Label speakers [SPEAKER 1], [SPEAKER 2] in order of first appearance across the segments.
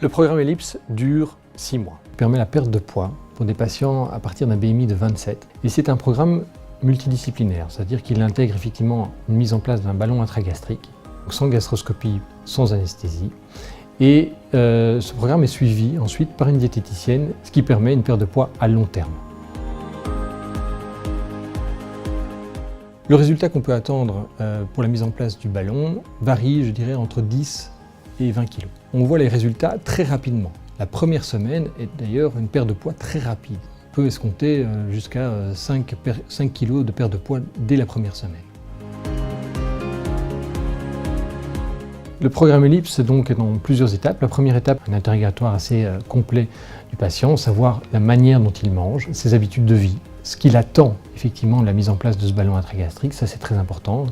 [SPEAKER 1] Le programme Ellipse dure 6 mois. Il permet la perte de poids pour des patients à partir d'un BMI de 27. Et c'est un programme multidisciplinaire, c'est-à-dire qu'il intègre effectivement une mise en place d'un ballon intragastrique, sans gastroscopie, sans anesthésie. Et ce programme est suivi ensuite par une diététicienne, ce qui permet une perte de poids à long terme. Le résultat qu'on peut attendre pour la mise en place du ballon varie, je dirais, entre 10 et 20 kg. On voit les résultats très rapidement. La première semaine est d'ailleurs une perte de poids très rapide. On peut escompter jusqu'à 5 kg de perte de poids dès la première semaine. Le programme Ellipse donc est dans plusieurs étapes. La première étape, un interrogatoire assez complet du patient, savoir la manière dont il mange, ses habitudes de vie, ce qu'il attend effectivement de la mise en place de ce ballon intragastrique. Ça, c'est très important,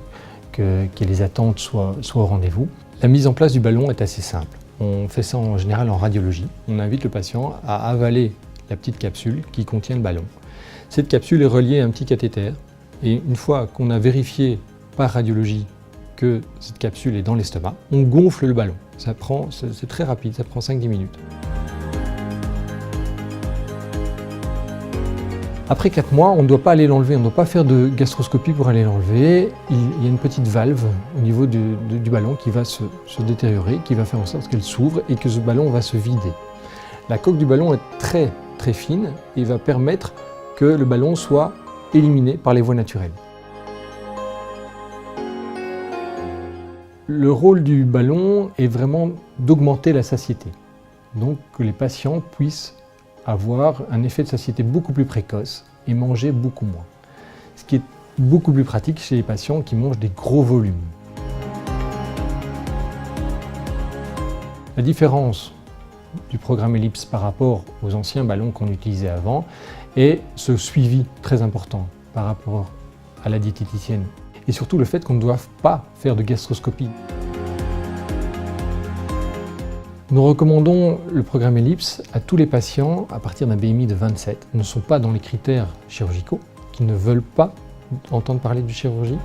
[SPEAKER 1] que les attentes soient au rendez-vous. La mise en place du ballon est assez simple. On fait ça en général en radiologie. On invite le patient à avaler la petite capsule qui contient le ballon. Cette capsule est reliée à un petit cathéter et une fois qu'on a vérifié par radiologie que cette capsule est dans l'estomac, on gonfle le ballon. C'est très rapide, ça prend 5-10 minutes. Après 4 mois, on ne doit pas aller l'enlever, on ne doit pas faire de gastroscopie pour aller l'enlever. Il y a une petite valve au niveau du ballon qui va se détériorer, qui va faire en sorte qu'elle s'ouvre et que ce ballon va se vider. La coque du ballon est très très fine et va permettre que le ballon soit éliminé par les voies naturelles. Le rôle du ballon est vraiment d'augmenter la satiété, donc que les patients puissent avoir un effet de satiété beaucoup plus précoce et manger beaucoup moins. Ce qui est beaucoup plus pratique chez les patients qui mangent des gros volumes. La différence du programme Ellipse par rapport aux anciens ballons qu'on utilisait avant est ce suivi très important par rapport à la diététicienne et surtout le fait qu'on ne doive pas faire de gastroscopie. Nous recommandons le programme Ellipse à tous les patients à partir d'un BMI de 27, qui ne sont pas dans les critères chirurgicaux, qui ne veulent pas entendre parler de chirurgie.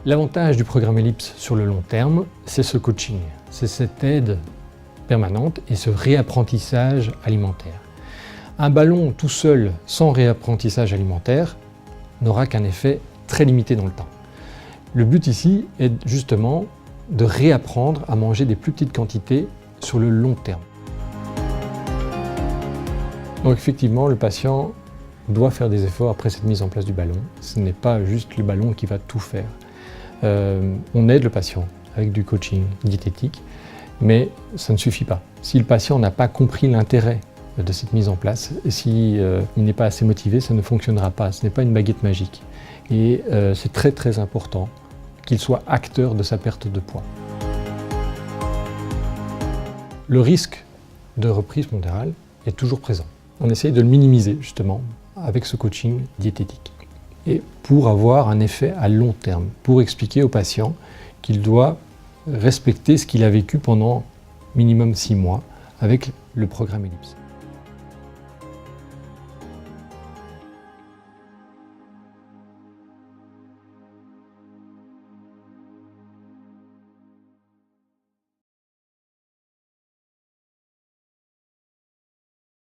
[SPEAKER 1] L'avantage du programme Ellipse sur le long terme, c'est ce coaching, c'est cette aide permanente et ce réapprentissage alimentaire. Un ballon tout seul, sans réapprentissage alimentaire, n'aura qu'un effet très limité dans le temps. Le but ici est justement de réapprendre à manger des plus petites quantités sur le long terme. Donc effectivement, le patient doit faire des efforts après cette mise en place du ballon. Ce n'est pas juste le ballon qui va tout faire. On aide le patient avec du coaching diététique, mais ça ne suffit pas. Si le patient n'a pas compris l'intérêt de cette mise en place, et s'il n'est pas assez motivé, ça ne fonctionnera pas. Ce n'est pas une baguette magique. Et c'est très très important qu'il soit acteur de sa perte de poids. Le risque de reprise pondérale est toujours présent. On essaye de le minimiser justement avec ce coaching diététique. Et pour avoir un effet à long terme, pour expliquer au patient qu'il doit respecter ce qu'il a vécu pendant minimum 6 mois avec le programme Ellipse.